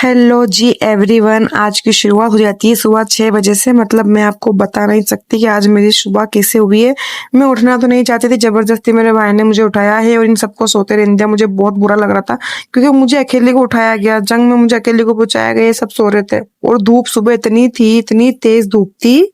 Hello जी everyone. आज की शुरुआत हो जाती है सुबह 6 बजे से। मतलब मैं आपको बता नहीं सकती कि आज मेरी सुबह कैसे हुई है। मैं उठना तो नहीं चाहती थी, जबरदस्ती मेरे भाई ने मुझे उठाया है और इन सबको सोते रहने दिया। मुझे बहुत बुरा लग रहा था क्योंकि मुझे अकेले को उठाया गया, जंग में मुझे अकेले को पहुंचाया गया। ये सब सो रहे थे और धूप सुबह इतनी थी, इतनी तेज धूप थी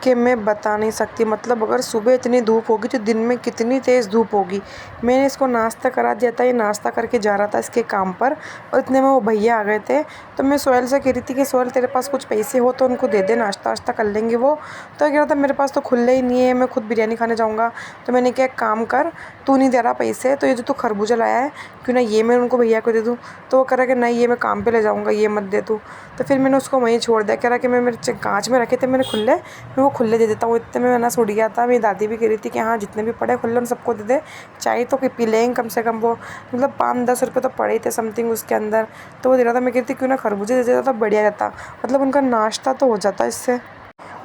कि मैं बता नहीं सकती। मतलब अगर सुबह इतनी धूप होगी तो दिन में कितनी तेज़ धूप होगी। मैंने इसको नाश्ता करा दिया था, ये नाश्ता करके जा रहा था इसके काम पर और इतने में वो भैया आ गए थे। तो मैं सोहेल से कह रही थी कि सोहेल तेरे पास कुछ पैसे हो तो उनको दे दे, नाश्ता वाश्ता कर लेंगे वो। तो कह रहा था मेरे पास तो खुले ही नहीं है, मैं खुद बिरयानी खाने जाऊँगा। तो मैंने कहा एक काम कर, तू नहीं दे रहा पैसे तो ये जो तू खरबूजा लाया है क्यों ना ये मैं उनको भैया को दे दूँ। तो वो कह रहा कि नहीं ये मैं काम पे ले जाऊँगा, ये मत दे तू। तो फिर मैंने उसको वहीं छोड़ दिया। कह रहा कि मैं मेरे कांच में रखे थे मैंने खुले, मैं वो खुले दे देता हूँ। इतने में ना छूट गया था। मेरी दादी भी कह रही थी कि हाँ जितने भी पड़े खुले उन सबको दे दे, चाय तो पी लेंगे कम से कम। वो मतलब 5-10 रुपये तो पड़े ही थे समथिंग उसके अंदर। तो वो दे रहा था, मैं कहती क्यों ना खरबूजे दे देता तो बढ़िया रहता, मतलब उनका नाश्ता तो हो जाता इससे।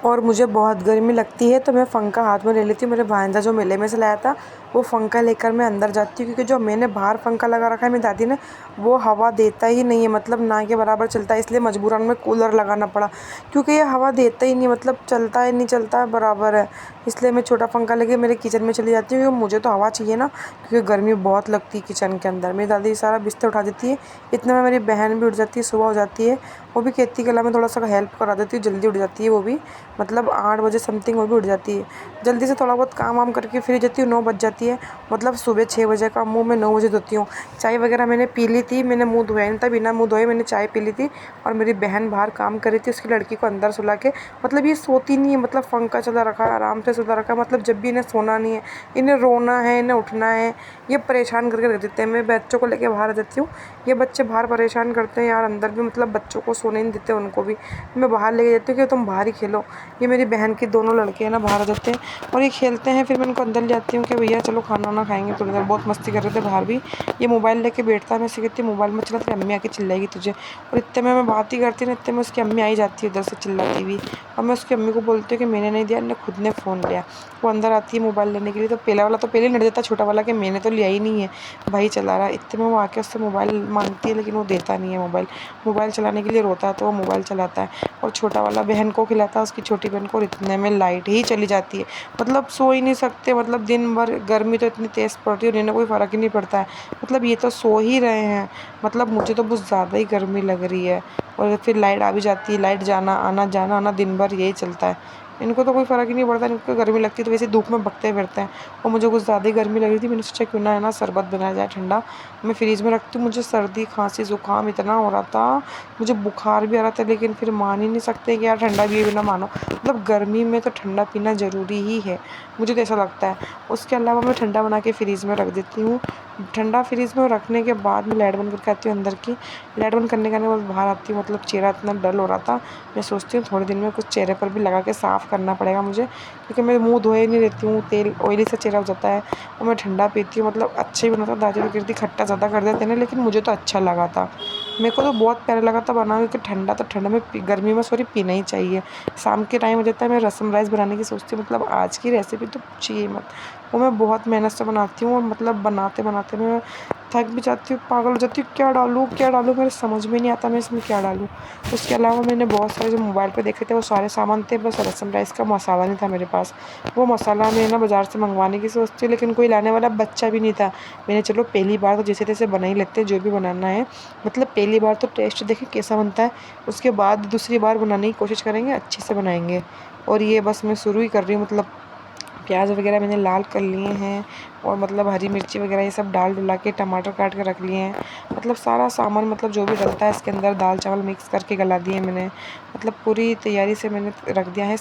और मुझे बहुत गर्मी लगती है तो मैं पंखा हाथ में ले लेती हूँ। मेरे भांजा जो मेले में से लाया था वो पंखा लेकर मैं अंदर जाती हूँ, क्योंकि जो मैंने बाहर पंखा लगा रखा है मेरी दादी ने, वो हवा देता ही नहीं है, मतलब ना के बराबर चलता है। इसलिए मजबूरन में कूलर लगाना पड़ा, क्योंकि ये हवा देता ही नहीं, मतलब चलता ही नहीं, चलता है बराबर है। इसलिए मैं छोटा पंखा लेके मेरे किचन में चली जाती हूँ, क्योंकि मुझे तो हवा चाहिए ना, क्योंकि गर्मी बहुत लगती है किचन के अंदर। मेरी दादी सारा बिस्तर उठा देती है, इतने में मेरी बहन भी उठ जाती है, सुबह हो जाती है। वो भी कहती है कि ला मैं थोड़ा सा हेल्प करा देती हूँ, जल्दी उठ जाती है वो भी। मतलब 8 बजे समथिंग वो भी उठ जाती है। जल्दी से थोड़ा बहुत काम वाम करके फ्री जाती हूँ, 9 बज जाती है। मतलब सुबह 6 बजे का मुँह मैं 9 बजे धोती हूँ। चाय वगैरह मैंने पी ली थी, मैंने मुँह धोया नहीं था, बिना मुँह धोए मैंने चाय पी ली थी। और मेरी बहन बाहर काम कर रही थी, उसकी लड़की को अंदर सुला के। मतलब ये सोती नहीं है, मतलब पंखा चला रखा है, आराम से सोता रखा है। मतलब जब भी इन्हें सोना नहीं है, इन्हें रोना है, इन्हें उठना है, ये परेशान करके रख देते हैं। मैं बच्चों को लेके बाहर आ जाती हूँ, ये बच्चे बाहर परेशान करते हैं यार, अंदर भी मतलब बच्चों को सोने नहीं देते उनको भी। मैं बाहर लेके जाती हूँ कि तुम बाहर ही खेलो। ये मेरी बहन की दोनों लड़के हैं ना बाहर आ जाते हैं और ये खेलते हैं। फिर मैं उनको अंदर ले जाती हूँ कि भैया चलो खाना वाना खाएंगे थोड़ी देर। बहुत मस्ती कर रहे थे बाहर भी। ये मोबाइल लेके बैठता है, मैं सीखती हूँ मोबाइल में चला, तेरी अम्मी आके चिल्लाएगी तुझे। और इतने में मैं बात ही करती ना, इतने में उसकी अम्मी आई जाती है उधर से चिल्लाती हुई। और मैं उसकी अम्मी को बोलती हूँ कि मैंने नहीं दिया, इन्हें खुद ने फ़ोन लिया। वो अंदर आती है मोबाइल लेने के लिए, तो पहला वाला तो पहले ही नट देता, छोटा वाला कि मैंने तो लिया ही नहीं है, भाई चला रहा है। इतने में वो आके उससे मोबाइल मांगती है, लेकिन वो देता नहीं है मोबाइल। मोबाइल चलाने के लिए रोता है तो वो मोबाइल चलाता है, और छोटा वाला बहन को खिलाता है, उसकी छोटी बहन को। और इतने में लाइट ही चली जाती है। मतलब सो ही नहीं सकते, मतलब दिन भर गर्मी तो इतनी तेज़ पड़ती है और इन्हें कोई फ़र्क ही नहीं पड़ता है। मतलब ये तो सो ही रहे हैं, मतलब मुझे तो बहुत ज़्यादा ही गर्मी लग रही है। और फिर लाइट आ भी जाती है, लाइट जाना आना जाना आना दिन भर यही चलता है। इनको तो कोई फ़र्क ही नहीं पड़ता, इनको गर्मी लगती है तो वैसे धूप में भगते फिरते हैं। और मुझे कुछ ज़्यादा ही गर्मी लग रही थी, मैंने सोचा क्यों ना है ना शरबत बनाया जाए ठंडा। मैं फ्रीज में रखती हूँ। मुझे सर्दी खांसी ज़ुकाम इतना हो रहा था, मुझे बुखार भी आ रहा था, लेकिन फिर मान ही नहीं सकते कि यार ठंडा भी ना मानो। मतलब गर्मी में तो ठंडा पीना ज़रूरी ही है, मुझे तो ऐसा लगता है। उसके अलावा मैं ठंडा बना के फ्रीज़ में रख देती हूँ। ठंडा फ्रीज़ में रखने के बाद मैं लाइट बंद करके आती हूँ अंदर की। लाइट बंद करने के बाद बाहर आती हूँ। मतलब चेहरा इतना डल हो रहा था, मैं सोचती हूँ थोड़े दिन में कुछ चेहरे पर भी लगा के साफ़ करना पड़ेगा मुझे, क्योंकि मैं मुँह धोए नहीं रहती हूँ, तेल ऑयली सा चेहरा हो जाता है। और मैं ठंडा पीती हूँ, मतलब अच्छा ही बना था। दादी तो कहती थी खट्टा ज़्यादा कर देते ना, लेकिन मुझे तो अच्छा लगा था। मेरे को तो बहुत प्यारा लगा था बना, क्योंकि ठंडा तो ठंडा में गर्मी में सॉरी पीना ही चाहिए। शाम के टाइम हो जाता है, मैं रसम राइस बनाने की सोचती हूँ। मतलब आज की रेसिपी तो पूछिए मत, वो मैं बहुत मेहनत से बनाती हूँ। और मतलब बनाते बनाते मैं थक भी जाती हूँ, पागल हो जाती हूँ, क्या डालूँ मेरे समझ में नहीं आता मैं इसमें क्या डालूँ। उसके अलावा मैंने बहुत सारे जो मोबाइल पे देखे थे वो सारे सामान थे, बस रसम राइस का मसाला नहीं था मेरे पास। वो मसाला मैं ना बाज़ार से मंगवाने की सोचती हूँ, लेकिन कोई लाने वाला बच्चा भी नहीं था। मैंने चलो पहली बार तो जैसे तैसे बना ही लेते हैं जो भी बनाना है। मतलब पहली बार तो टेस्ट देखें कैसा बनता है, उसके बाद दूसरी बार बनाने की कोशिश करेंगे, अच्छे से बनाएंगे। और ये बस मैं शुरू ही कर रही हूँ। मतलब प्याज वगैरह मैंने लाल कर लिए हैं, और मतलब हरी मिर्ची वगैरह ये सब डाल डुला के, टमाटर काट के रख लिए हैं। मतलब सारा सामान, मतलब जो भी डलता है इसके अंदर, दाल चावल मिक्स करके गला दिए मैंने। मतलब पूरी तैयारी से मैंने रख दिया है।